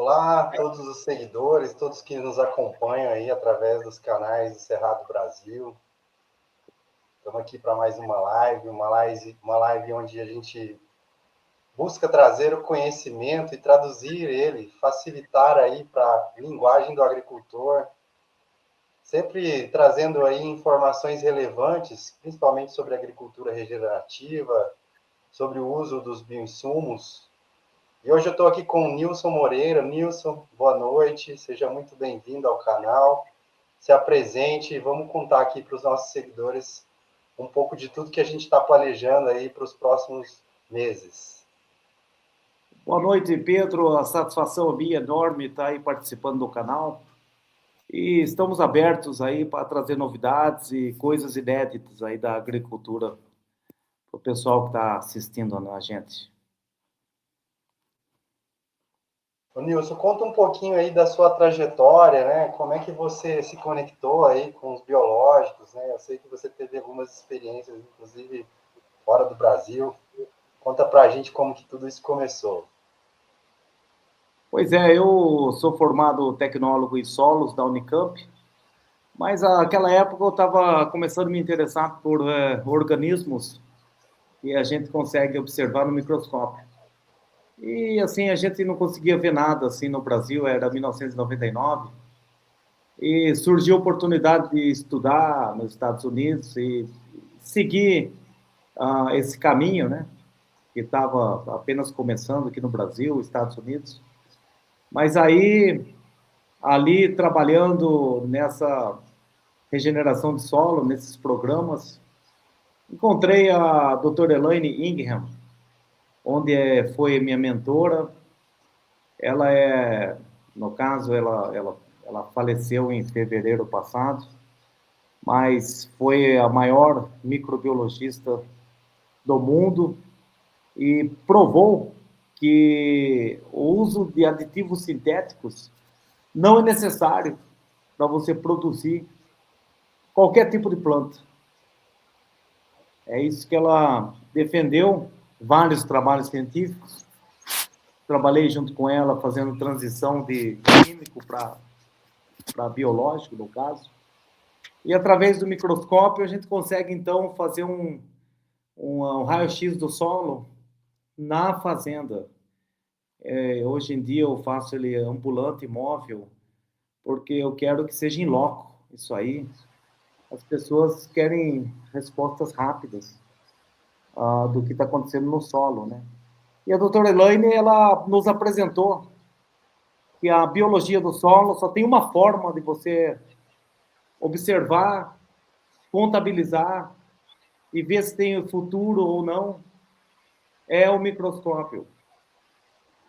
Olá a todos os seguidores, todos que nos acompanham aí através dos canais do Cerrado Brasil. Estamos aqui para mais uma live onde a gente busca trazer o conhecimento e traduzir ele, facilitar aí para a linguagem do agricultor, sempre trazendo aí informações relevantes, principalmente sobre agricultura regenerativa, sobre o uso dos bioinsumos. E hoje eu estou aqui com o Nilson Moreira. Nilson, boa noite, seja muito bem-vindo ao canal. Se apresente e vamos contar aqui para os nossos seguidores um pouco de tudo que a gente está planejando aí para os próximos meses. Boa noite, Pedro. A satisfação é minha enorme estar aí participando do canal. E estamos abertos aí para trazer novidades e coisas inéditas aí da agricultura para o pessoal que está assistindo a gente. Ô Nilson, conta um pouquinho aí da sua trajetória, né? Como é que você se conectou aí com os biológicos, né? Eu sei que você teve algumas experiências, inclusive fora do Brasil. Conta para a gente como que tudo isso começou. Pois é, eu sou formado tecnólogo em solos da Unicamp, mas naquela época eu estava começando a me interessar por organismos que a gente consegue observar no microscópio. E assim, a gente não conseguia ver nada assim no Brasil, era 1999, e surgiu a oportunidade de estudar nos Estados Unidos e seguir esse caminho, né, que estava apenas começando aqui no Brasil, Estados Unidos. Mas aí, ali trabalhando nessa regeneração de solo, nesses programas, encontrei a doutora Elaine Ingham, onde foi minha mentora. Ela no caso, ela faleceu em fevereiro passado, mas foi a maior microbiologista do mundo e provou que o uso de aditivos sintéticos não é necessário para você produzir qualquer tipo de planta. É isso que ela defendeu, vários trabalhos científicos. Trabalhei junto com ela fazendo transição de químico para biológico, no caso. E através do microscópio a gente consegue então fazer um raio-x do solo na fazenda. Hoje em dia eu faço ele ambulante, móvel, porque eu quero que seja em loco isso aí. As pessoas querem respostas rápidas do que está acontecendo no solo, né? E a doutora Elaine, ela nos apresentou que a biologia do solo só tem uma forma de você observar, contabilizar e ver se tem futuro ou não, é o microscópio.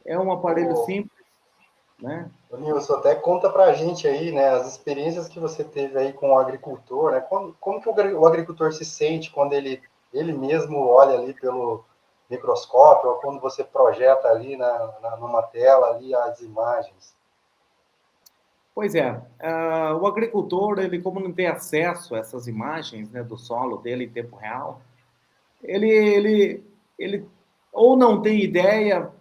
É um aparelho simples, né? Nilson, até conta para a gente aí, né, as experiências que você teve aí com o agricultor, né? Como que o agricultor se sente quando ele mesmo olha ali pelo microscópio, ou quando você projeta ali numa tela ali as imagens? Pois é, o agricultor, ele como não tem acesso a essas imagens, né, do solo dele em tempo real, ele ou não tem ideia,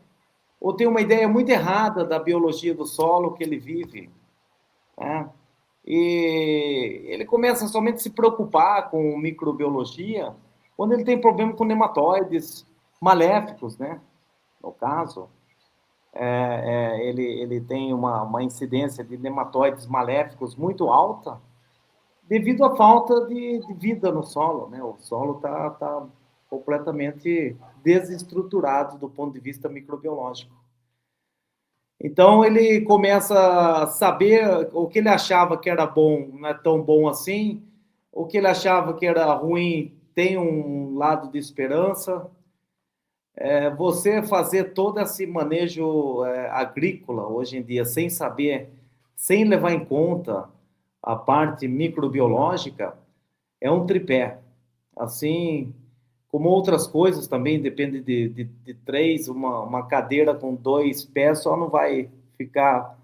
ou tem uma ideia muito errada da biologia do solo que ele vive, né? E ele começa somente a se preocupar com microbiologia quando ele tem problema com nematóides maléficos, né? No caso, ele tem uma incidência de nematóides maléficos muito alta devido à falta de vida no solo, né? O solo tá completamente desestruturado do ponto de vista microbiológico. Então ele começa a saber o que ele achava que era bom não é tão bom assim, o que ele achava que era ruim tem um lado de esperança. Você fazer todo esse manejo agrícola hoje em dia sem saber, sem levar em conta a parte microbiológica, é um tripé. Assim, como outras coisas também, depende de três, uma cadeira com dois pés só não vai ficar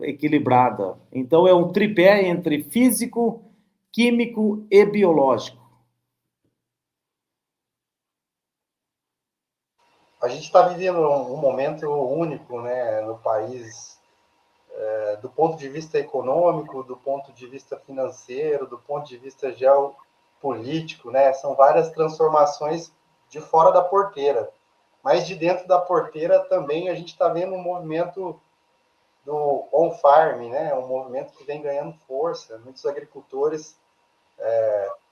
equilibrada. Então, é um tripé entre físico, químico e biológico. a gente está vivendo um momento único, né, no país, do ponto de vista econômico, do ponto de vista financeiro, do ponto de vista geopolítico, né? São várias transformações de fora da porteira. Mas de dentro da porteira também a gente está vendo um movimento do on-farm, né? Um movimento que vem ganhando força. Muitos agricultores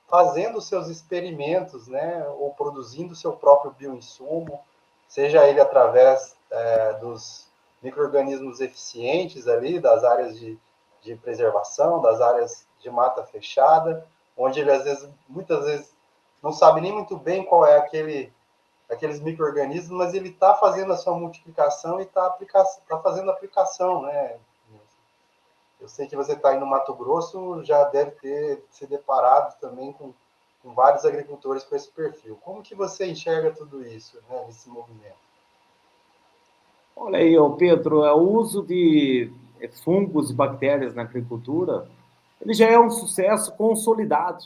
fazendo seus experimentos, né? Ou produzindo seu próprio bioinsumo, seja ele através dos micro-organismos eficientes ali, das áreas de preservação, das áreas de mata fechada, onde ele, muitas vezes, não sabe nem muito bem qual é aqueles micro-organismos, mas ele está fazendo a sua multiplicação e está fazendo aplicação, né? Eu sei que você está aí no Mato Grosso, já deve ter se deparado também com vários agricultores com esse perfil. Como que você enxerga tudo isso, né, nesse movimento? Olha aí, ô Pedro, o uso de fungos e bactérias na agricultura, ele já é um sucesso consolidado.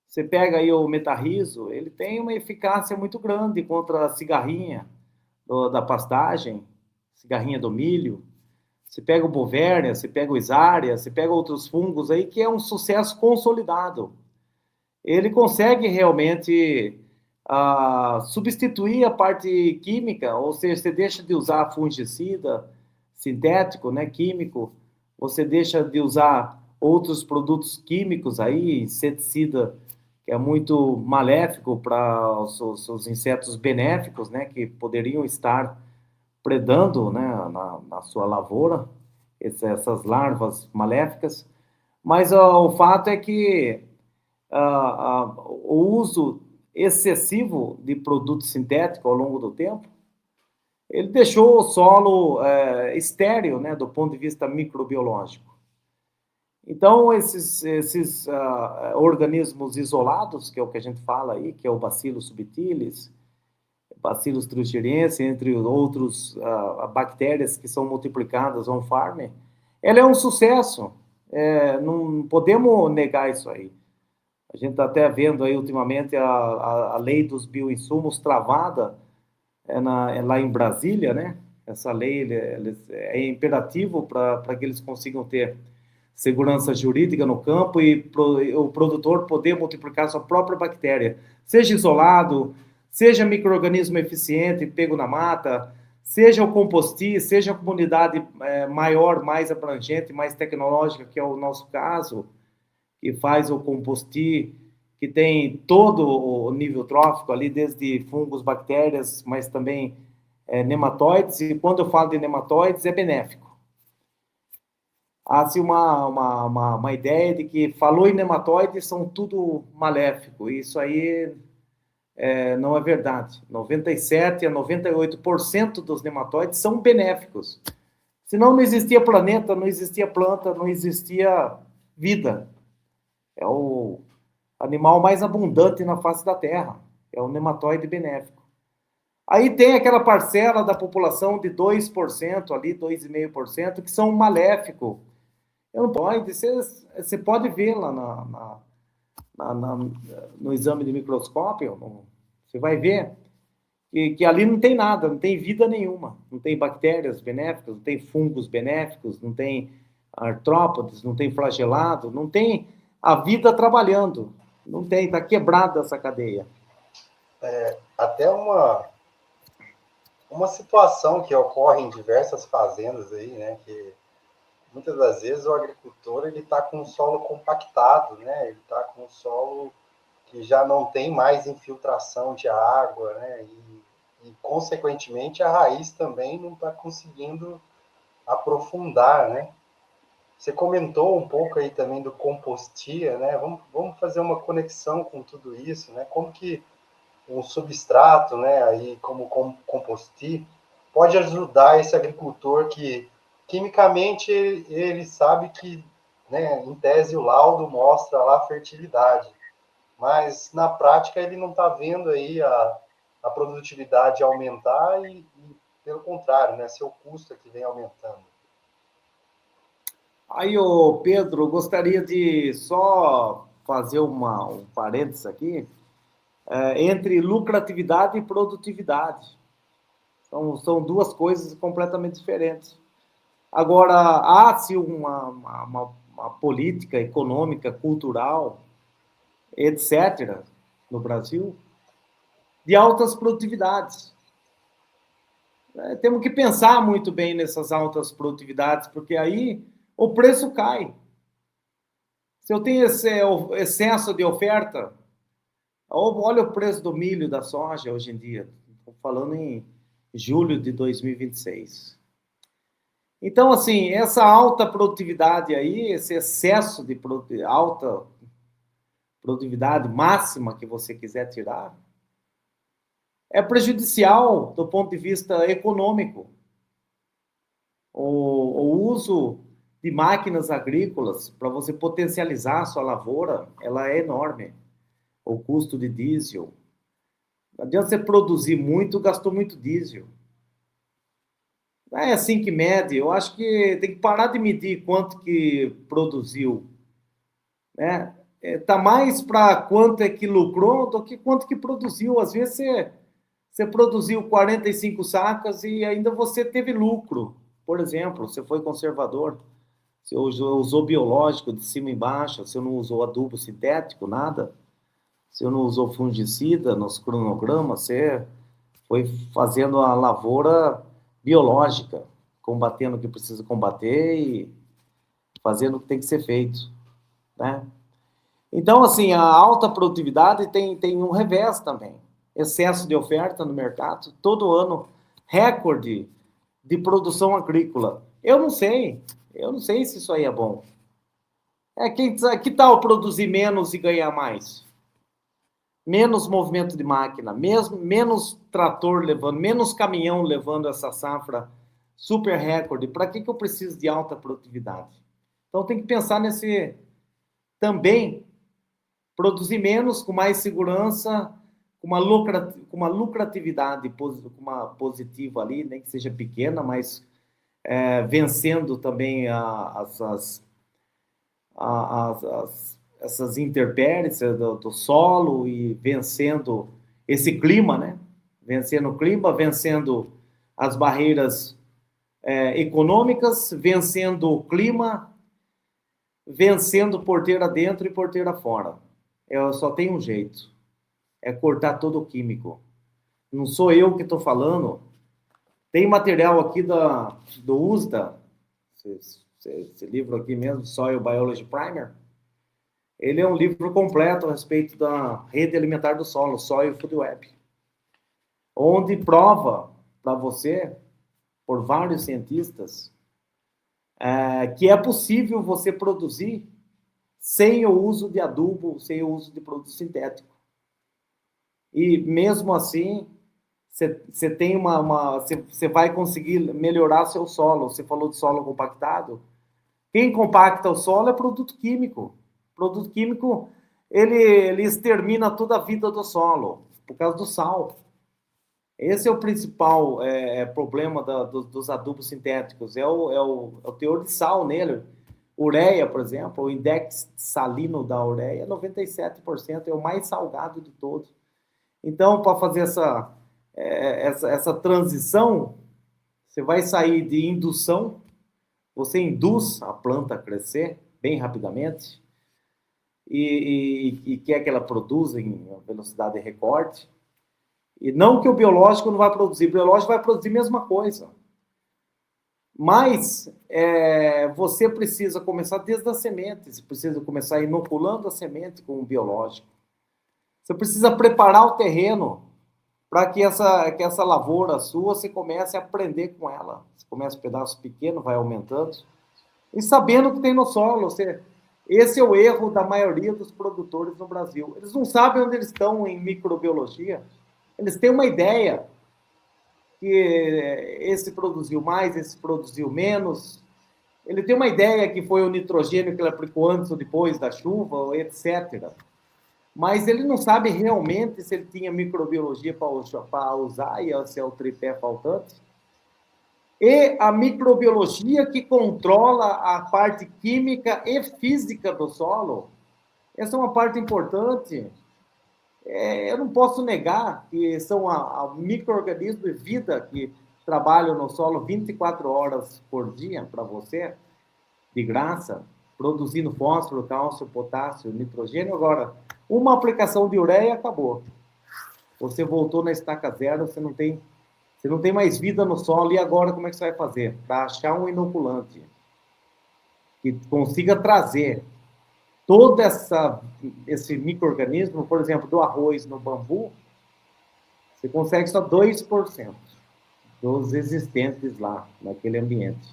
Você pega aí o metarrizo, ele tem uma eficácia muito grande contra a cigarrinha da pastagem, cigarrinha do milho. Você pega o Bovérnia, você pega o Isária, você pega outros fungos aí, que é um sucesso consolidado. Ele consegue realmente substituir a parte química, ou seja, você deixa de usar fungicida sintético, né, químico, você deixa de usar outros produtos químicos aí, inseticida, que é muito maléfico para os insetos benéficos, né, que poderiam estar predando, né, na sua lavoura, essas larvas maléficas. Mas o fato é que o uso excessivo de produto sintético ao longo do tempo, ele deixou o solo estéril, né, do ponto de vista microbiológico. Então, esses organismos isolados, que é o que a gente fala aí, que é o Bacillus subtilis, Bacillus thuringiensis, entre outros bactérias que são multiplicadas on-farm, ela é um sucesso. Não podemos negar isso aí. A gente está até vendo aí ultimamente a lei dos bioinsumos travada lá em Brasília, né? Essa lei é imperativo para que eles consigam ter segurança jurídica no campo e o produtor poder multiplicar sua própria bactéria, seja isolado, seja micro-organismo eficiente, pego na mata, seja o compostir, seja a comunidade maior, mais abrangente, mais tecnológica, que é o nosso caso, que faz o compostir, que tem todo o nível trófico ali, desde fungos, bactérias, mas também nematóides, e quando eu falo de nematóides, é benéfico. Há-se uma ideia de que falou em nematóides, são tudo maléfico, e isso aí não é verdade. 97% a 98% dos nematóides são benéficos. Senão não existia planeta, não existia planta, não existia vida. É o animal mais abundante na face da Terra. É o nematóide benéfico. Aí tem aquela parcela da população de 2% ali, 2,5%, que são maléficos. Você pode ver lá no exame de microscópio, você vai ver que ali não tem nada, não tem vida nenhuma. Não tem bactérias benéficas, não tem fungos benéficos, não tem artrópodes, não tem flagelado, não tem a vida trabalhando. Não tem, está quebrada essa cadeia. Até uma situação que ocorre em diversas fazendas aí, né, que muitas das vezes o agricultor ele está com o solo compactado, né, ele está com o solo que já não tem mais infiltração de água, né, e consequentemente a raiz também não está conseguindo aprofundar, né. Você comentou um pouco aí também do compostia, né? Vamos fazer uma conexão com tudo isso, né? Como que um substrato, né, aí como compostir, pode ajudar esse agricultor que quimicamente ele sabe que, né, em tese o laudo mostra lá fertilidade, mas na prática ele não está vendo aí a produtividade aumentar e pelo contrário, né, seu custo é que vem aumentando. Aí, ô Pedro, gostaria de só fazer um parênteses aqui, entre lucratividade e produtividade. São duas coisas completamente diferentes. Agora, há-se uma política econômica, cultural, etc., no Brasil, de altas produtividades. Temos que pensar muito bem nessas altas produtividades, porque aí o preço cai. Se eu tenho esse excesso de oferta, olha o preço do milho, da soja hoje em dia. Estou falando em julho de 2026. Então, assim, essa alta produtividade aí, esse excesso de alta produtividade máxima que você quiser tirar, é prejudicial do ponto de vista econômico. O uso de máquinas agrícolas para você potencializar a sua lavoura, ela é enorme. O custo de diesel. Não adianta você produzir muito, gastou muito diesel. Não é assim que mede. Eu acho que tem que parar de medir quanto que produziu. Né? Tá mais para quanto é que lucrou do que quanto que produziu. Às vezes você produziu 45 sacas e ainda você teve lucro. Por exemplo, você foi conservador, você usou biológico de cima e embaixo, você não usou adubo sintético, nada. Você não usou fungicida nos cronogramas, você foi fazendo a lavoura biológica, combatendo o que precisa combater e fazendo o que tem que ser feito, né? Então, assim, a alta produtividade tem um revés também. Excesso de oferta no mercado, todo ano, recorde de produção agrícola. Eu não sei se isso aí é bom. Que tal produzir menos e ganhar mais? Menos movimento de máquina, menos trator levando, menos caminhão levando essa safra super recorde. Para que eu preciso de alta produtividade? Então tem que pensar nesse também, produzir menos, com mais segurança, com uma lucratividade positiva ali, nem que seja pequena, mas vencendo também essas intempéries do solo e vencendo esse clima, né? Vencendo o clima, vencendo as barreiras econômicas, vencendo o clima, vencendo porteira dentro e porteira fora. Só tem um jeito, é cortar todo o químico. Não sou eu que estou falando. Tem material aqui do USDA, esse livro aqui mesmo, Soil Biology Primer. Ele é um livro completo a respeito da rede alimentar do solo, Soil Food Web, onde prova para você, por vários cientistas, que é possível você produzir sem o uso de adubo, sem o uso de produto sintético. E mesmo assim, você tem você vai conseguir melhorar seu solo. Você falou de solo compactado. Quem compacta o solo é produto químico. Produto químico, ele extermina toda a vida do solo, por causa do sal. Esse é o principal problema dos adubos sintéticos, é o teor de sal nele. Ureia, por exemplo, o index salino da ureia é 97%, é o mais salgado de todos. Então, para fazer essa transição, você vai sair de indução, você induz a planta a crescer bem rapidamente, e quer que ela produza em velocidade recorde. E não que o biológico não vai produzir, o biológico vai produzir a mesma coisa. Mas você precisa começar desde a semente, você precisa começar inoculando a semente com o biológico. Você precisa preparar o terreno para que essa lavoura sua, você comece a aprender com ela. Você começa um pedaço pequeno, vai aumentando. E sabendo o que tem no solo. Esse é o erro da maioria dos produtores no Brasil. Eles não sabem onde eles estão em microbiologia. Eles têm uma ideia que esse produziu mais, esse produziu menos. Ele tem uma ideia que foi o nitrogênio que ele aplicou antes ou depois da chuva, etc. Mas ele não sabe realmente se ele tinha microbiologia para usar e se é o tripé faltante. E a microbiologia que controla a parte química e física do solo. Essa é uma parte importante. Eu não posso negar que são micro-organismos e vida que trabalham no solo 24 horas por dia para você, de graça, produzindo fósforo, cálcio, potássio, nitrogênio. Agora, uma aplicação de ureia acabou. Você voltou na estaca zero, você não tem mais vida no solo. E agora como é que você vai fazer? Para achar um inoculante que consiga trazer todo esse micro-organismo, por exemplo, do arroz no bambu, você consegue só 2% dos existentes lá, naquele ambiente.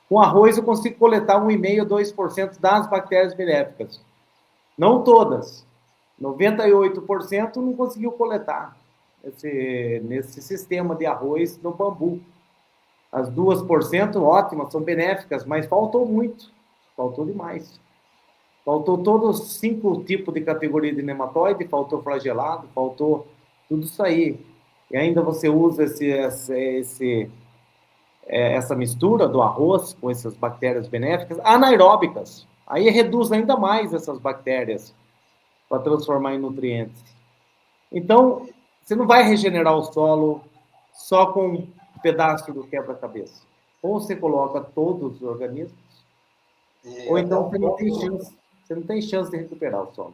Com arroz eu consigo coletar 1,5%, 2% das bactérias benéficas. Não todas. 98% não conseguiu coletar nesse sistema de arroz no bambu. As 2% ótimas, são benéficas, mas faltou muito. Faltou demais. Faltou todos os 5 tipos de categoria de nematóide, faltou flagelado, faltou tudo isso aí. E ainda você usa essa mistura do arroz com essas bactérias benéficas, anaeróbicas. Aí reduz ainda mais essas bactérias para transformar em nutrientes. Então, você não vai regenerar o solo só com um pedaço do quebra-cabeça. Ou você coloca todos os organismos, ou então você não tem chance de recuperar o solo.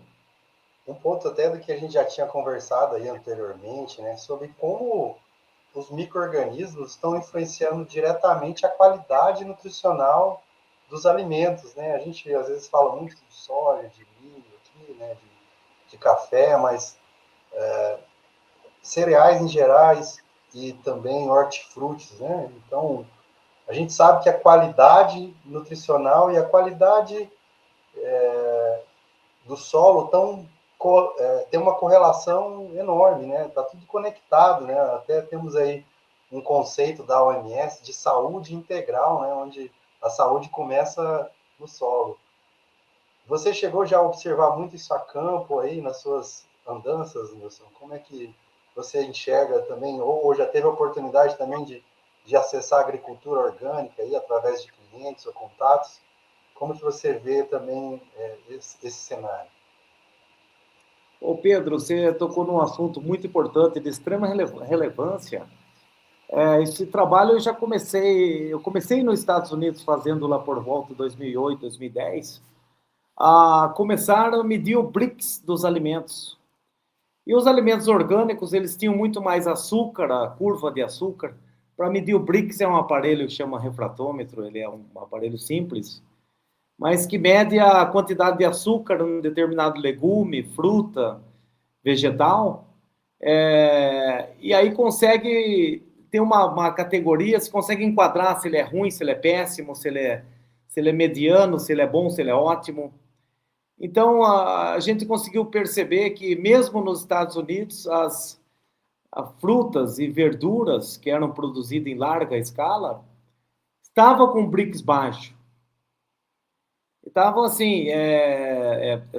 Um ponto até do que a gente já tinha conversado aí anteriormente, né, sobre como os micro-organismos estão influenciando diretamente a qualidade nutricional dos alimentos, né? A gente às vezes fala muito de soja, de milho aqui, né, de café, mas cereais em gerais e também hortifrutis, né? Então, a gente sabe que a qualidade nutricional e a qualidade do solo tem uma correlação enorme, né? Está tudo conectado, né? Até temos aí um conceito da OMS de saúde integral, né? Onde a saúde começa no solo. Você chegou já a observar muito isso a campo aí nas suas andanças, Nilson? Como é que você enxerga também, ou já teve a oportunidade também de acessar a agricultura orgânica aí através de clientes ou contatos? Como que você vê também esse cenário? Ô Pedro, você tocou num assunto muito importante, de extrema relevância. Esse trabalho eu comecei nos Estados Unidos fazendo lá por volta de 2008, 2010, a começar a medir o BRICS dos alimentos. E os alimentos orgânicos, eles tinham muito mais açúcar, a curva de açúcar. Para medir o BRICS é um aparelho que chama refratômetro, ele é um aparelho simples, mas que mede a quantidade de açúcar em um determinado legume, fruta, vegetal, e aí consegue ter uma categoria, se consegue enquadrar se ele é ruim, se ele é péssimo, se ele é mediano, se ele é bom, se ele é ótimo. Então, a gente conseguiu perceber que, mesmo nos Estados Unidos, as frutas e verduras que eram produzidas em larga escala estavam com BRICS baixo. Estavam assim,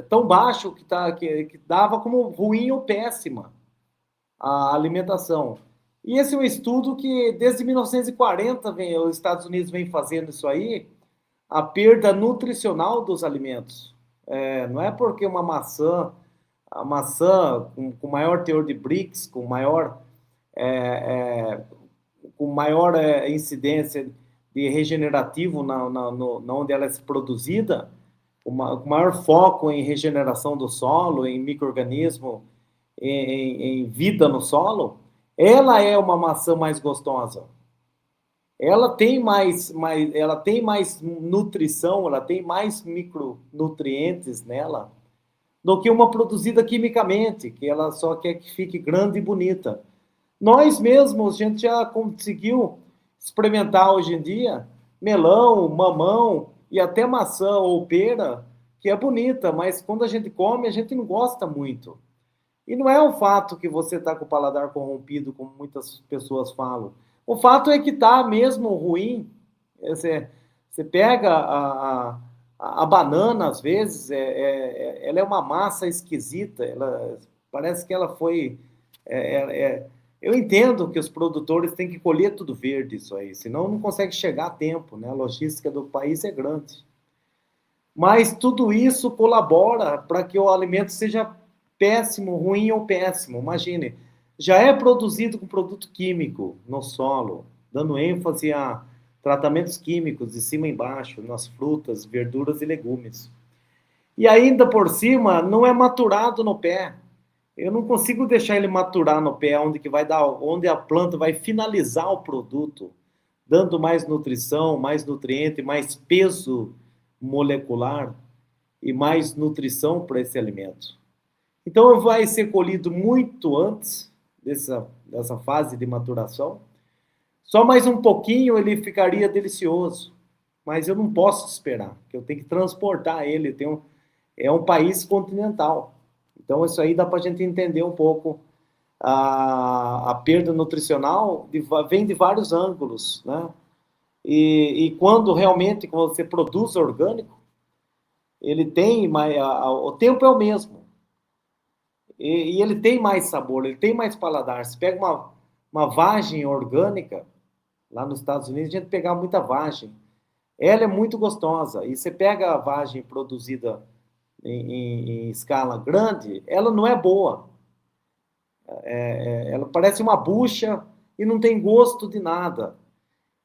tão baixo que dava como ruim ou péssima a alimentação. E esse é um estudo que, desde 1940, os Estados Unidos vem fazendo isso aí, a perda nutricional dos alimentos. Não é porque a maçã com maior teor de BRICS, com maior incidência de regenerativo onde ela é produzida, com maior foco em regeneração do solo, em micro-organismo, em vida no solo, ela é uma maçã mais gostosa. Ela tem mais nutrição, ela tem mais micronutrientes nela do que uma produzida quimicamente, que ela só quer que fique grande e bonita. Nós mesmos, a gente já conseguiu experimentar hoje em dia melão, mamão e até maçã ou pera, que é bonita, mas quando a gente come, a gente não gosta muito. E não é o fato que você está com o paladar corrompido, como muitas pessoas falam. O fato é que está mesmo ruim. Você pega a banana, às vezes, ela é uma massa esquisita. Parece que ela foi... eu entendo que os produtores têm que colher tudo verde, isso aí, senão não consegue chegar a tempo, né? A logística do país é grande. Mas tudo isso colabora para que o alimento seja péssimo, ruim ou péssimo. Imagine, já é produzido com produto químico no solo. dando ênfase a tratamentos químicos de cima e embaixo, nas frutas, verduras e legumes. E ainda por cima, não é maturado no pé. Eu não consigo deixar ele maturar no pé, onde que vai dar, onde a planta vai finalizar o produto, dando mais nutrição, mais nutriente, mais peso molecular e mais nutrição para esse alimento. Então, vai ser colhido muito antes dessa fase de maturação. Só mais um pouquinho ele ficaria delicioso. Mas eu não posso esperar, porque eu tenho que transportar ele. É um país continental. Então, isso aí dá para a gente entender um pouco a perda nutricional vem de vários ângulos, né? E quando realmente você produz orgânico, ele tem mais, o tempo é o mesmo. E ele tem mais sabor, ele tem mais paladar. Se pega uma vagem orgânica, lá nos Estados Unidos, a gente pega muita vagem. Ela é muito gostosa. E você pega a vagem produzida em escala grande, ela não é boa. Ela parece uma bucha e não tem gosto de nada.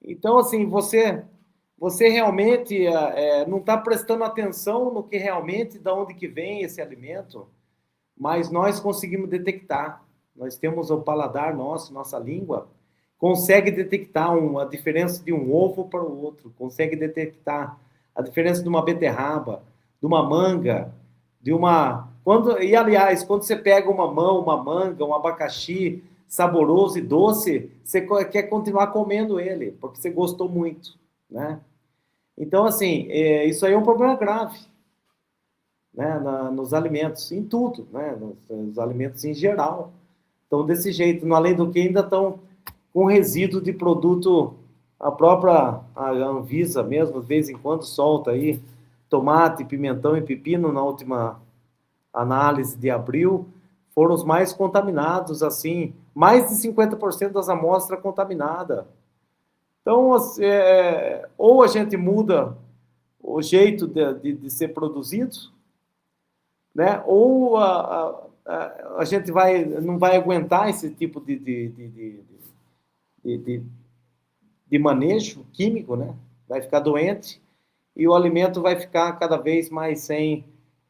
Então, assim, você realmente não está prestando atenção no que realmente, de onde que vem esse alimento, mas nós conseguimos detectar. Nós temos o paladar nosso, nossa língua, consegue detectar a diferença de um ovo para o outro, consegue detectar a diferença de uma beterraba, de uma manga, de uma... aliás, quando você pega uma manga, um abacaxi saboroso e doce, você quer continuar comendo ele, porque você gostou muito, né? Então, assim, isso aí é um problema grave, né, nos alimentos, em tudo, né, nos alimentos em geral. Então, desse jeito, além do que ainda estão com resíduo de produto, a Anvisa mesmo, de vez em quando, solta aí tomate, pimentão e pepino, na última análise de abril, foram os mais contaminados, assim, mais de 50% das amostras contaminadas. Então, ou a gente muda o jeito de ser produzido, né? Ou a gente não vai aguentar esse tipo de manejo químico, né? Vai ficar doente e o alimento vai ficar cada vez mais sem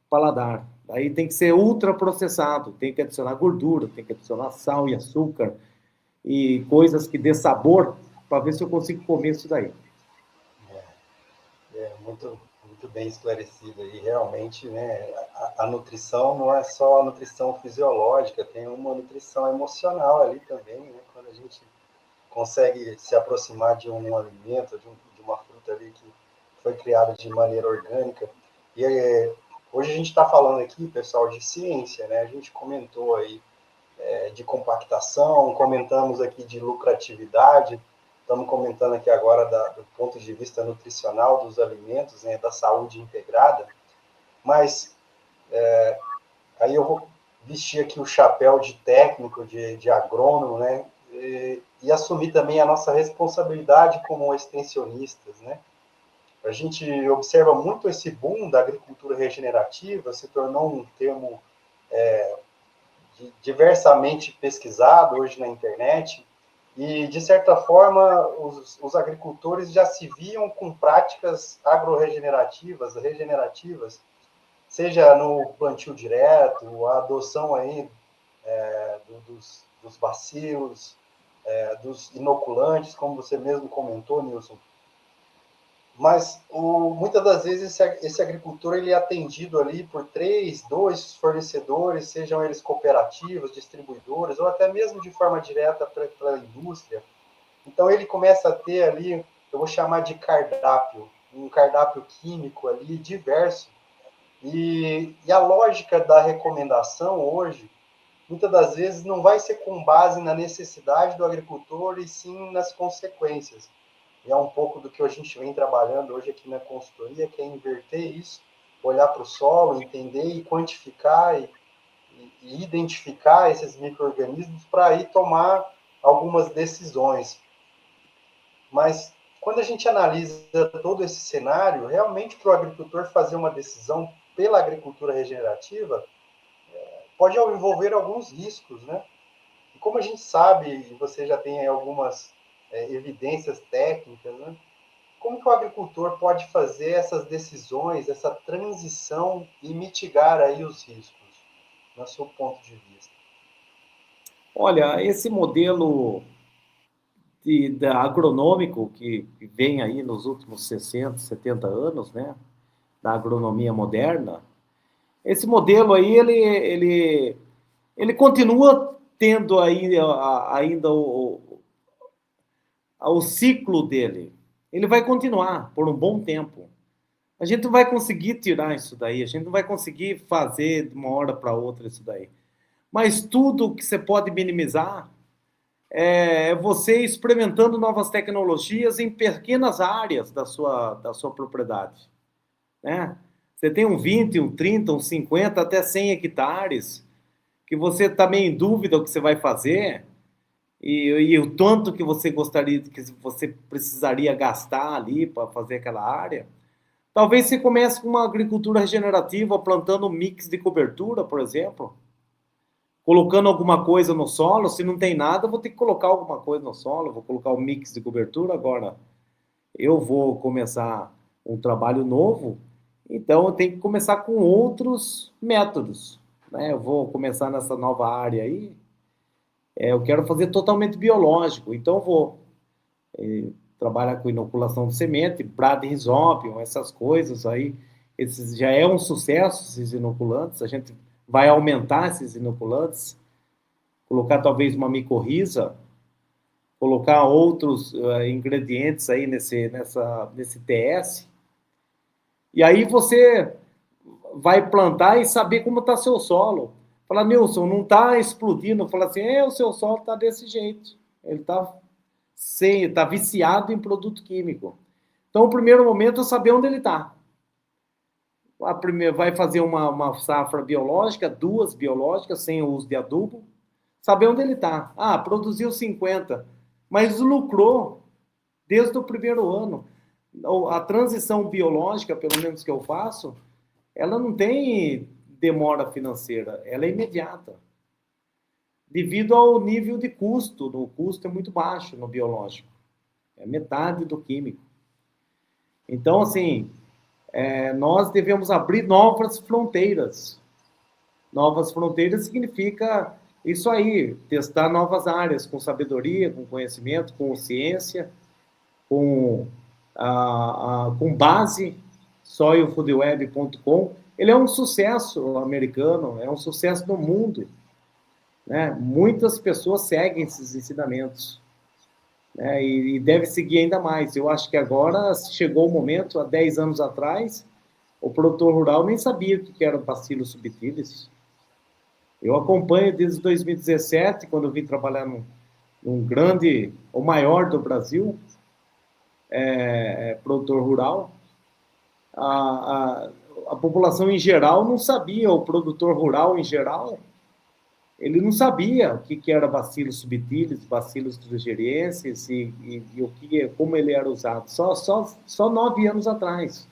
paladar. Aí tem que ser ultraprocessado, tem que adicionar gordura, tem que adicionar sal e açúcar e coisas que dê sabor para ver se eu consigo comer isso daí. Muito, muito bem esclarecido aí, realmente, né? A nutrição não é só a nutrição fisiológica, tem uma nutrição emocional ali também, né? Quando a gente consegue se aproximar de um alimento, de uma fruta ali que foi criada de maneira orgânica. E hoje a gente está falando aqui, pessoal, de ciência, né? A gente comentou aí de compactação, comentamos aqui de lucratividade, estamos comentando aqui agora do ponto de vista nutricional dos alimentos, né, da saúde integrada, mas aí eu vou vestir aqui o chapéu de técnico, de agrônomo, né, e assumir também a nossa responsabilidade como extensionistas, né. A gente observa muito esse boom da agricultura regenerativa, se tornou um termo diversamente pesquisado hoje na internet, e, de certa forma, os agricultores já se viam com práticas agro-regenerativas, regenerativas, seja no plantio direto, a adoção aí dos bacilos, dos inoculantes, como você mesmo comentou, Nilson. Mas muitas das vezes esse agricultor ele é atendido ali por 2 fornecedores, sejam eles cooperativas, distribuidores, ou até mesmo de forma direta para a indústria. Então ele começa a ter ali, eu vou chamar de cardápio, um cardápio químico ali diverso. E a lógica da recomendação hoje, muitas das vezes, não vai ser com base na necessidade do agricultor, e sim nas consequências. E é um pouco do que a gente vem trabalhando hoje aqui na consultoria, que é inverter isso, olhar para o solo, entender e quantificar e identificar esses micro-organismos para aí tomar algumas decisões. Mas quando a gente analisa todo esse cenário, realmente para o agricultor fazer uma decisão pela agricultura regenerativa, pode envolver alguns riscos, né? E como a gente sabe, e você já tem aí algumas evidências técnicas, né? Como que o agricultor pode fazer essas decisões, essa transição e mitigar aí os riscos, no seu ponto de vista? Olha, esse modelo agronômico que vem aí nos últimos 60, 70 anos, né, da agronomia moderna, esse modelo aí, ele continua tendo aí ainda o ciclo dele. Ele vai continuar por um bom tempo. A gente não vai conseguir tirar isso daí, a gente não vai conseguir fazer de uma hora para outra isso daí. Mas tudo que você pode minimizar é você experimentando novas tecnologias em pequenas áreas da sua propriedade, né? Você tem um 20, um 30, um 50, até 100 hectares, que você está meio em dúvida o que você vai fazer, e o tanto que você gostaria, que você precisaria gastar ali para fazer aquela área. Talvez você comece com uma agricultura regenerativa, plantando um mix de cobertura, por exemplo, colocando alguma coisa no solo. Se não tem nada, vou ter que colocar alguma coisa no solo, vou colocar um mix de cobertura. Agora, eu vou começar um trabalho novo, então eu tenho que começar com outros métodos, né? Eu vou começar nessa nova área aí, eu quero fazer totalmente biológico, então eu vou trabalhar com inoculação de semente, Bradrhizobium, essas coisas aí. Esses já é um sucesso, esses inoculantes. A gente vai aumentar esses inoculantes, colocar talvez uma micorriza, colocar outros ingredientes aí nesse TS. E aí você vai plantar e saber como está seu solo. Fala, Nilson, não está explodindo. Fala assim, o seu solo está desse jeito. Ele está viciado em produto químico. Então, o primeiro momento é saber onde ele está. Vai fazer uma safra biológica, 2 biológicas, sem o uso de adubo. Saber onde ele está. Produziu 50, mas lucrou desde o primeiro ano. A transição biológica, pelo menos que eu faço, ela não tem demora financeira, ela é imediata. Devido ao nível de custo, o custo é muito baixo no biológico. É metade do químico. Então, assim, nós devemos abrir novas fronteiras. Novas fronteiras significa isso aí, testar novas áreas com sabedoria, com conhecimento, com ciência, com base, soilfoodweb.com. Ele é um sucesso americano, é um sucesso no mundo, né? Muitas pessoas seguem esses ensinamentos, né? E deve seguir ainda mais. Eu acho que agora chegou o momento, há 10 anos atrás, o produtor rural nem sabia o que era o Bacillus subtilis. Eu acompanho desde 2017, quando eu vim trabalhar num grande, o maior do Brasil, produtor rural. A população em geral não sabia, o produtor rural em geral, ele não sabia o que era Bacillus subtilis, Bacillus thuringiensis e como ele era usado. Só 9 anos atrás,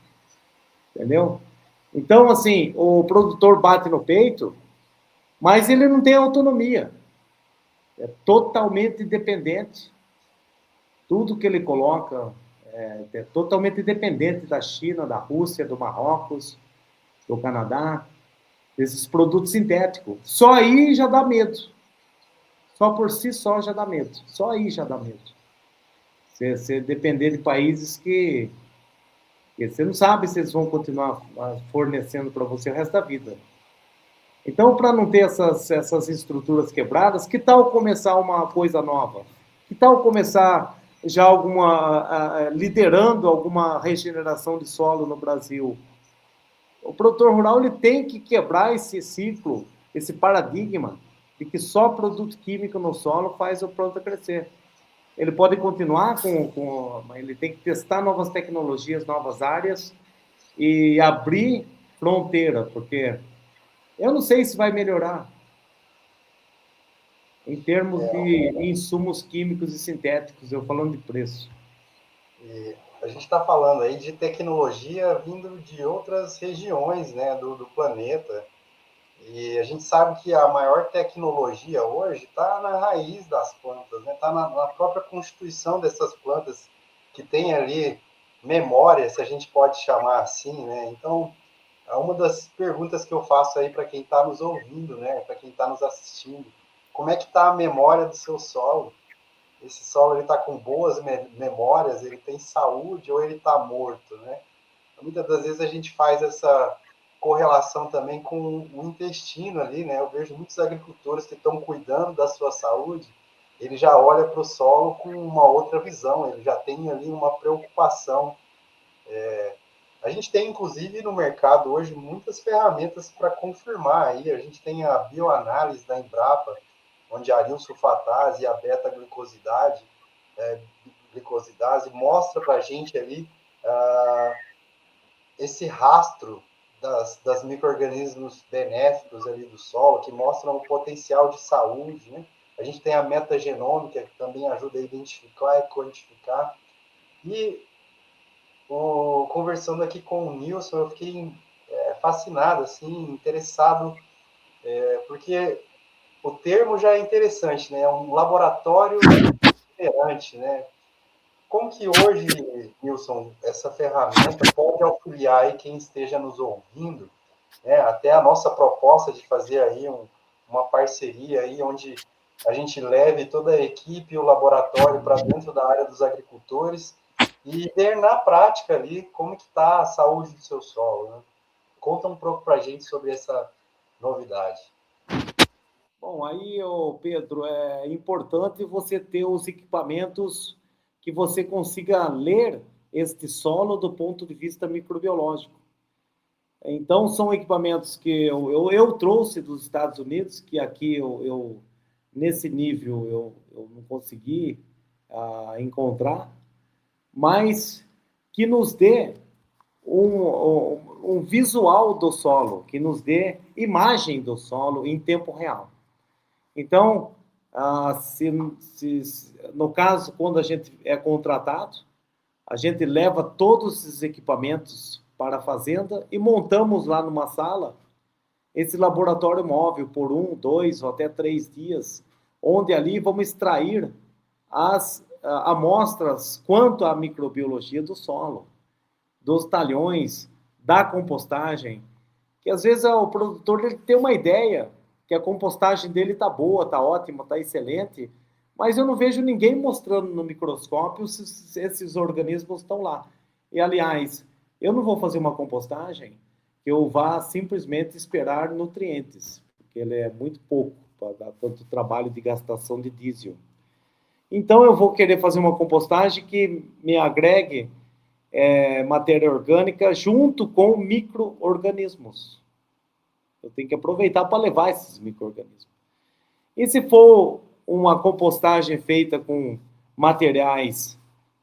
entendeu? Então, assim, o produtor bate no peito, mas ele não tem autonomia. É totalmente dependente. Tudo que ele coloca é totalmente dependente da China, da Rússia, do Marrocos, do Canadá, desses produtos sintéticos. Só aí já dá medo. Só por si só já dá medo. Só aí já dá medo. Você depender de países que você não sabe se eles vão continuar fornecendo para você o resto da vida. Então, para não ter essas estruturas quebradas, que tal começar uma coisa nova? Que tal começar já liderando alguma regeneração de solo no Brasil? O produtor rural ele tem que quebrar esse ciclo, esse paradigma de que só produto químico no solo faz o planta crescer. Ele pode continuar ele tem que testar novas tecnologias, novas áreas e abrir fronteira, porque eu não sei se vai melhorar em termos de insumos químicos e sintéticos, eu falando de preço. E a gente está falando aí de tecnologia vindo de outras regiões, né, do planeta. E a gente sabe que a maior tecnologia hoje está na raiz das plantas, né? Está na própria constituição dessas plantas, que tem ali memória, se a gente pode chamar assim, né? Então, uma das perguntas que eu faço aí para quem está nos ouvindo, né? Para quem está nos assistindo, como é que está a memória do seu solo? Esse solo está com boas memórias, ele tem saúde ou ele está morto, né? Muitas das vezes a gente faz essa correlação também com o intestino ali, né? Eu vejo muitos agricultores que estão cuidando da sua saúde, ele já olha para o solo com uma outra visão, ele já tem ali uma preocupação. A gente tem, inclusive, no mercado hoje muitas ferramentas para confirmar aí. A gente tem a bioanálise da Embrapa, onde a aril-sulfatase e a beta-glicosidase mostra para a gente ali esse rastro das micro-organismos benéficos ali do solo, que mostram o potencial de saúde, né? A gente tem a metagenômica, que também ajuda a identificar e quantificar. E conversando aqui com o Nilson, eu fiquei fascinado, assim, interessado, porque o termo já é interessante, né? É um laboratório itinerante, né? Como que hoje, Nilson, essa ferramenta pode auxiliar aí quem esteja nos ouvindo, né? Até a nossa proposta de fazer aí uma parceria aí onde a gente leve toda a equipe e o laboratório para dentro da área dos agricultores e ver na prática ali como que está a saúde do seu solo, né? Conta um pouco para a gente sobre essa novidade. Bom, aí, Pedro, é importante você ter os equipamentos que você consiga ler este solo do ponto de vista microbiológico. Então, são equipamentos que eu trouxe dos Estados Unidos, que aqui nesse nível eu não consegui encontrar, mas que nos dê um visual do solo, que nos dê imagem do solo em tempo real. Então, no caso, quando a gente é contratado, a gente leva todos esses equipamentos para a fazenda e montamos lá numa sala esse laboratório móvel por 1, 2 ou até 3 dias, onde ali vamos extrair as amostras quanto à microbiologia do solo, dos talhões, da compostagem, que às vezes o produtor ele tem uma ideia que a compostagem dele está boa, está ótima, está excelente, mas eu não vejo ninguém mostrando no microscópio se esses organismos estão lá. E, aliás, eu não vou fazer uma compostagem que eu vá simplesmente esperar nutrientes, porque ele é muito pouco para dar tanto trabalho de gastação de diesel. Então, eu vou querer fazer uma compostagem que me agregue matéria orgânica junto com micro-organismos. Eu tenho que aproveitar para levar esses micro-organismos. E se for uma compostagem feita com materiais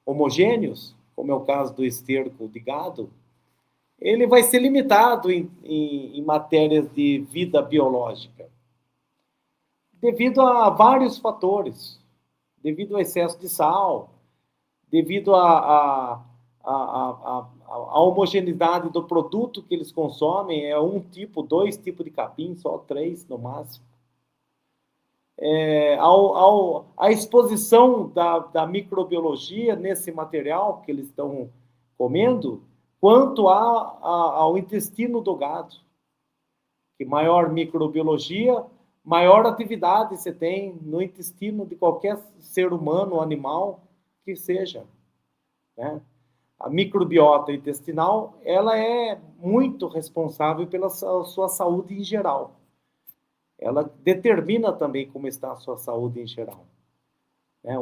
homogêneos, como é o caso do esterco de gado, ele vai ser limitado em matérias de vida biológica, devido a vários fatores, devido ao excesso de sal, devido à homogeneidade do produto que eles consomem, é um tipo, 2 tipos de capim, só 3 no máximo. A exposição da microbiologia nesse material que eles estão comendo, quanto ao intestino do gado. Que maior microbiologia, maior atividade você tem no intestino de qualquer ser humano ou animal que seja, né? A microbiota intestinal, ela é muito responsável pela sua saúde em geral. Ela determina também como está a sua saúde em geral. Né?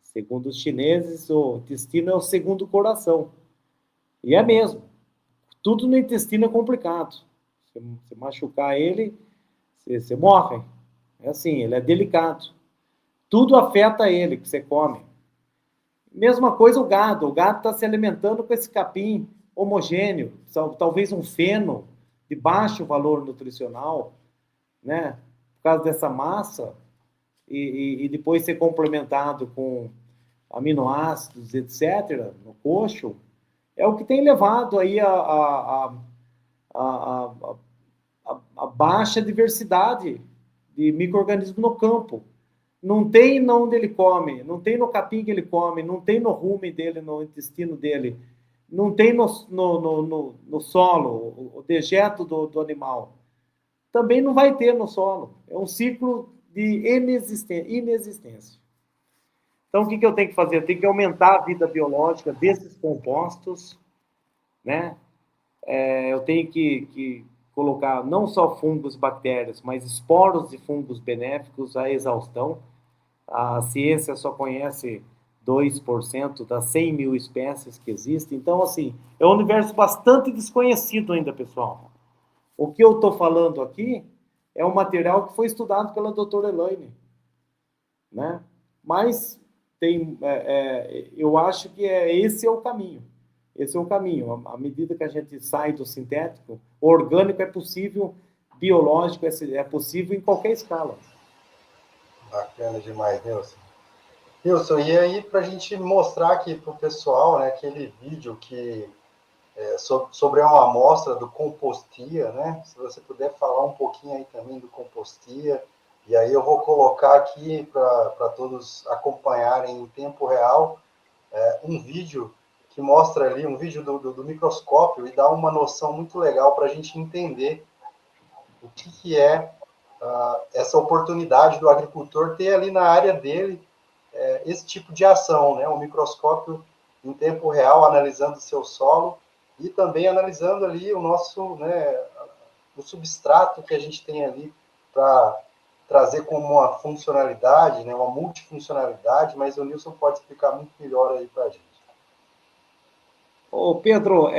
Segundo os chineses, o intestino é o segundo coração. E é mesmo. Tudo no intestino é complicado. Se machucar ele, você morre. É assim, ele é delicado. Tudo afeta ele que você come. Mesma coisa o gado. O gado está se alimentando com esse capim homogêneo, talvez um feno de baixo valor nutricional, né? Por causa dessa massa, e depois ser complementado com aminoácidos, etc., no coxo, é o que tem levado aí a a baixa diversidade de micro-organismos no campo. Não tem onde ele come, não tem no capim que ele come, não tem no rumen dele, no intestino dele, não tem no solo, o dejeto do animal. Também não vai ter no solo. É um ciclo de inexistência. Então, o que eu tenho que fazer? Eu tenho que aumentar a vida biológica desses compostos, né? Eu tenho que colocar não só fungos, bactérias, mas esporos de fungos benéficos à exaustão. A ciência só conhece 2% das 100 mil espécies que existem. Então, assim, é um universo bastante desconhecido ainda, pessoal. O que eu estou falando aqui é um material que foi estudado pela doutora Elaine, né? Mas eu acho que esse é o caminho. Esse é o caminho. À medida que a gente sai do sintético, o orgânico é possível, biológico é possível em qualquer escala. Bacana demais, Nilson. Nilson, e aí para a gente mostrar aqui para o pessoal, né, aquele vídeo que sobre uma amostra do Compostia, né? Se você puder falar um pouquinho aí também do Compostia, e aí eu vou colocar aqui para todos acompanharem em tempo real um vídeo que mostra ali, um vídeo do microscópio e dá uma noção muito legal para a gente entender o que é essa oportunidade do agricultor ter ali na área dele esse tipo de ação, né? Um microscópio em tempo real analisando o seu solo e também analisando ali o nosso, né, o substrato que a gente tem ali para trazer como uma funcionalidade, né, uma multifuncionalidade, mas o Nilson pode explicar muito melhor aí para a gente. Ô, Pedro,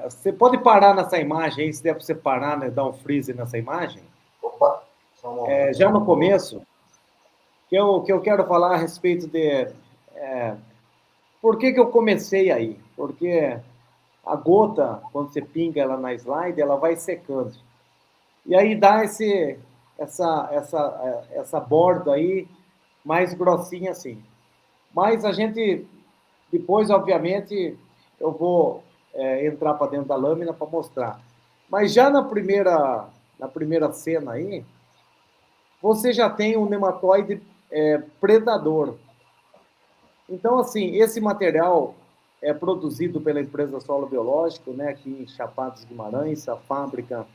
você pode parar nessa imagem aí, se der para você parar, né, dar um freeze nessa imagem? Opa, só um momento. Já no começo, que eu quero falar a respeito de... por que eu comecei aí? Porque a gota, quando você pinga ela na slide, ela vai secando. E aí dá essa borda aí mais grossinha assim. Mas a gente, depois, obviamente, eu vou entrar para dentro da lâmina para mostrar. Mas já na primeira cena aí, você já tem um nematóide predador. Então, assim, esse material é produzido pela empresa Solo Biológico, né, aqui em Chapada Guimarães. A fábrica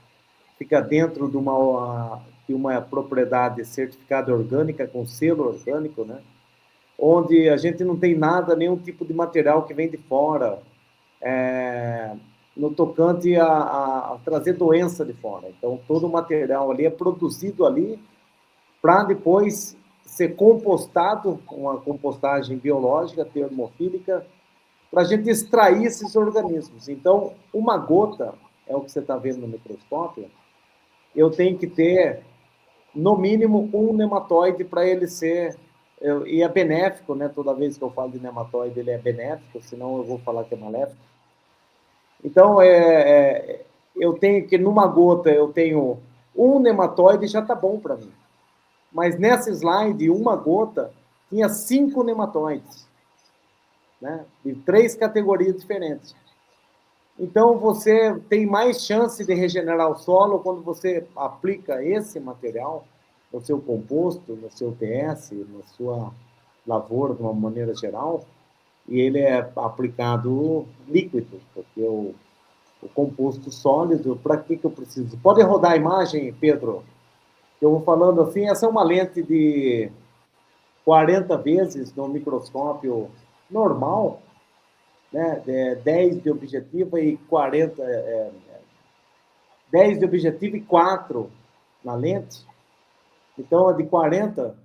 fica dentro de uma propriedade certificada orgânica, com selo orgânico, né, onde a gente não tem nada, nenhum tipo de material que vem de fora, no tocante a trazer doença de fora. Então, todo o material ali é produzido ali para depois ser compostado, uma compostagem biológica, termofílica, para a gente extrair esses organismos. Então, uma gota, é o que você está vendo no microscópio, eu tenho que ter, no mínimo, um nematóide para ele ser... e é benéfico, né? Toda vez que eu falo de nematóide, ele é benéfico, senão eu vou falar que é maléfico. Então, eu tenho que, numa gota, eu tenho um nematóide, já está bom para mim. Mas nessa slide, uma gota tinha 5 nematóides, né? De 3 categorias diferentes. Então, você tem mais chance de regenerar o solo quando você aplica esse material no seu composto, no seu TS, na sua lavoura, de uma maneira geral, e ele é aplicado líquido, porque o composto sólido, para que eu preciso? Pode rodar a imagem, Pedro? Eu vou falando assim, essa é uma lente de 40 vezes no microscópio normal, né? 10 de objetiva e 40... 10 de objetivo e 4 na lente. Então, a de 40,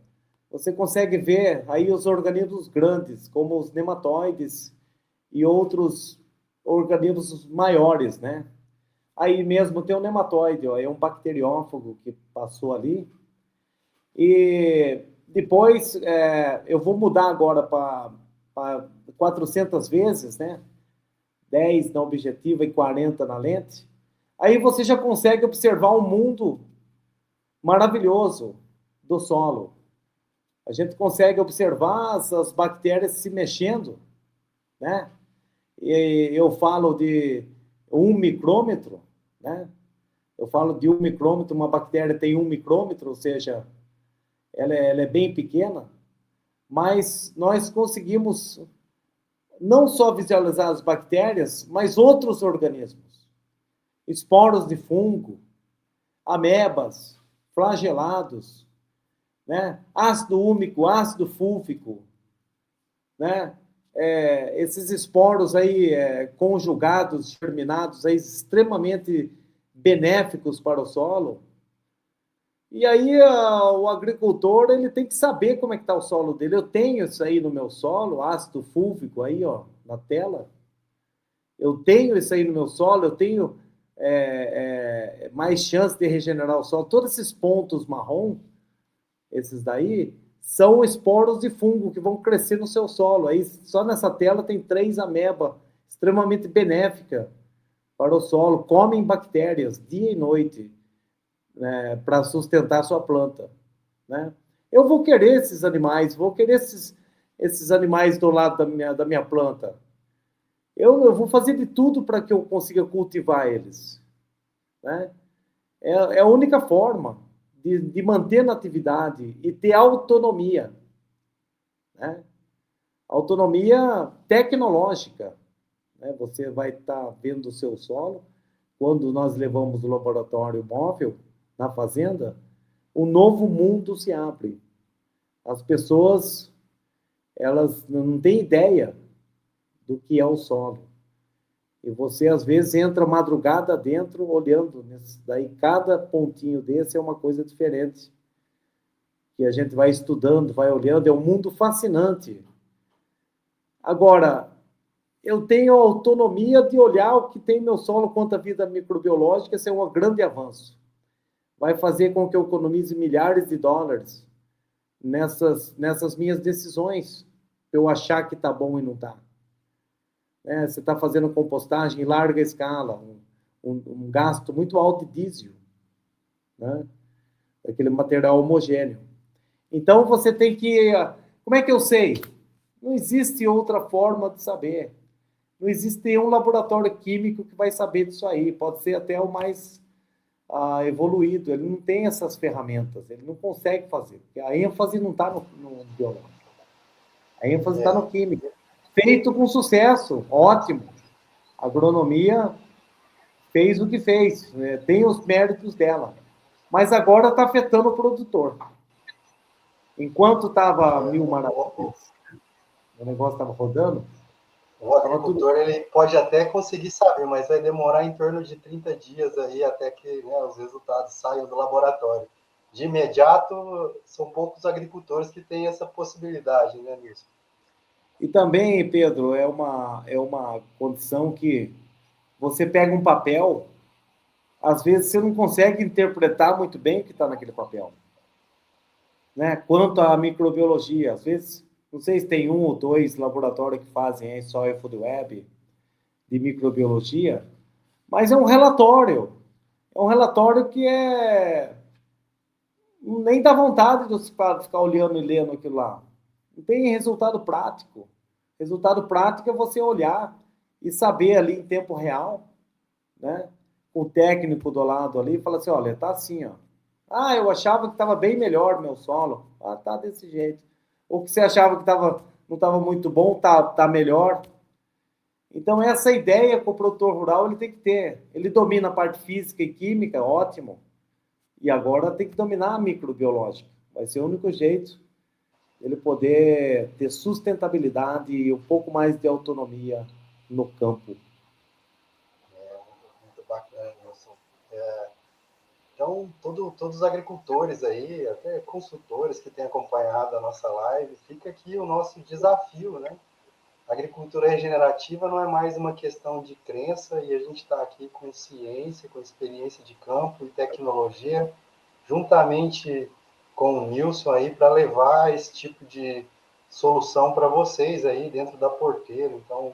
você consegue ver aí os organismos grandes, como os nematóides e outros organismos maiores, né? Aí mesmo tem um nematóide, ó, é um bacteriófago que passou ali. E depois, eu vou mudar agora para 400 vezes, né? 10 na objetiva e 40 na lente. Aí você já consegue observar um mundo maravilhoso do solo. A gente consegue observar as bactérias se mexendo, né? E eu falo de 1 micrômetro, né? Eu falo de 1 micrômetro, uma bactéria tem 1 micrômetro, ou seja, ela é bem pequena, mas nós conseguimos não só visualizar as bactérias, mas outros organismos. Esporos de fungo, amebas, flagelados, né? Ácido úmico, ácido fúlvico, né? Esses esporos aí conjugados, germinados, aí, extremamente benéficos para o solo. E aí o agricultor ele tem que saber como é que está o solo dele. Eu tenho isso aí no meu solo, ácido fúlvico aí, ó, na tela. Eu tenho isso aí no meu solo, eu tenho mais chance de regenerar o solo. Todos esses pontos marrom, esses daí, são esporos de fungo que vão crescer no seu solo. Aí, só nessa tela tem 3 ameba extremamente benéfica para o solo. Comem bactérias dia e noite, né, para sustentar a sua planta. Né? Eu vou querer esses animais, vou querer esses animais do lado da minha planta. Eu vou fazer de tudo para que eu consiga cultivar eles. Né? É a única forma de manter na atividade e ter autonomia. Né? Autonomia tecnológica. Né? Você vai estar vendo o seu solo. Quando nós levamos o laboratório móvel na fazenda, um novo mundo se abre. As pessoas, elas não têm ideia do que é o solo. E você, às vezes, entra madrugada dentro, olhando. Daí, cada pontinho desse é uma coisa diferente. Que a gente vai estudando, vai olhando. É um mundo fascinante. Agora, eu tenho a autonomia de olhar o que tem no meu solo quanto à vida microbiológica. Esse é um grande avanço. Vai fazer com que eu economize milhares de dólares nessas minhas decisões. Eu achar que está bom e não está. Você está fazendo compostagem em larga escala, um gasto muito alto de diesel, né? Aquele material homogêneo. Então, você tem que... Como é que eu sei? Não existe outra forma de saber. Não existe nenhum laboratório químico que vai saber disso aí. Pode ser até o mais evoluído. Ele não tem essas ferramentas. Ele não consegue fazer. Porque a ênfase não está no biológico. A ênfase está no químico. Feito com sucesso. Ótimo. A agronomia fez o que fez, né? Tem os méritos dela, mas agora está afetando o produtor. Enquanto estava mil maravilhas, o negócio estava rodando, o agricultor ele pode até conseguir saber, mas vai demorar em torno de 30 dias aí até que, né, os resultados saiam do laboratório. De imediato, são poucos agricultores que têm essa possibilidade, né, Nilson? E também, Pedro, é uma condição que você pega um papel, às vezes você não consegue interpretar muito bem o que está naquele papel. Né? Quanto à microbiologia, às vezes, não sei se tem 1 ou 2 laboratórios que fazem aí só Food Web de microbiologia, mas é um relatório. É um relatório que nem dá vontade de ficar olhando e lendo aquilo lá. Não tem resultado prático. Resultado prático é você olhar e saber ali em tempo real, né? Com o técnico do lado ali, fala assim, olha, tá assim, ó. Ah, eu achava que estava bem melhor meu solo. Ah, tá desse jeito. Ou que você achava que não estava muito bom, tá melhor. Então, essa ideia que o produtor rural ele tem que ter. Ele domina a parte física e química, ótimo. E agora tem que dominar a microbiológica. Vai ser o único jeito ele poder ter sustentabilidade e um pouco mais de autonomia no campo. Muito bacana, Nilson. Então, todos os agricultores aí, até consultores que têm acompanhado a nossa live, fica aqui o nosso desafio, né? A agricultura regenerativa não é mais uma questão de crença e a gente está aqui com ciência, com experiência de campo e tecnologia, juntamente com o Nilson aí para levar esse tipo de solução para vocês aí dentro da Porteira. Então,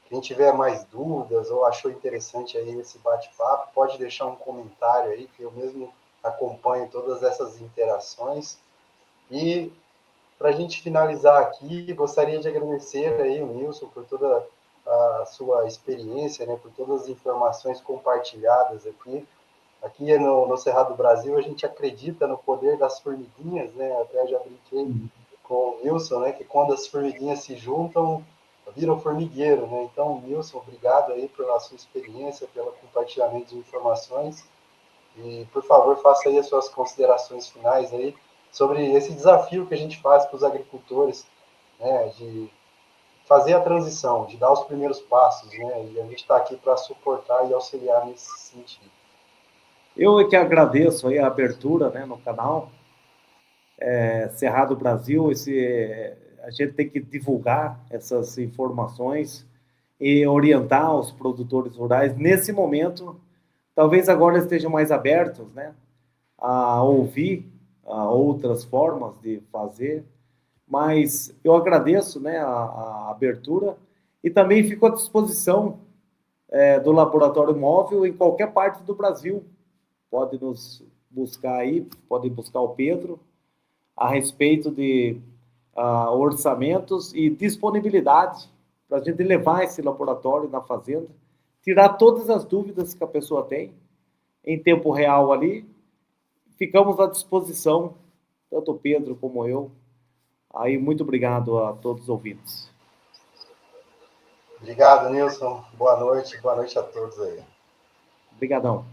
quem tiver mais dúvidas ou achou interessante aí esse bate-papo, pode deixar um comentário aí, que eu mesmo acompanho todas essas interações. E para a gente finalizar aqui, gostaria de agradecer aí o Nilson por toda a sua experiência, né, por todas as informações compartilhadas aqui. Aqui no Cerrado do Brasil, a gente acredita no poder das formiguinhas, né? Até já brinquei com o Wilson, né? Que quando as formiguinhas se juntam, viram formigueiro, né? Então, Wilson, obrigado aí pela sua experiência, pelo compartilhamento de informações. E, por favor, faça aí as suas considerações finais aí sobre esse desafio que a gente faz para os agricultores, né? De fazer a transição, de dar os primeiros passos, né? E a gente está aqui para suportar e auxiliar nesse sentido. Eu é que agradeço aí a abertura, né, no canal Cerrado Brasil. A gente tem que divulgar essas informações e orientar os produtores rurais nesse momento. Talvez agora estejam mais abertos, né, a ouvir outras formas de fazer, mas eu agradeço, né, a abertura e também fico à disposição do Laboratório Móvel em qualquer parte do Brasil. Pode nos buscar aí, pode buscar o Pedro a respeito de orçamentos e disponibilidade para a gente levar esse laboratório na fazenda, tirar todas as dúvidas que a pessoa tem em tempo real ali. Ficamos à disposição, tanto o Pedro como eu. Aí, muito obrigado a todos os ouvintes. Obrigado, Nilson. Boa noite a todos aí. Obrigadão.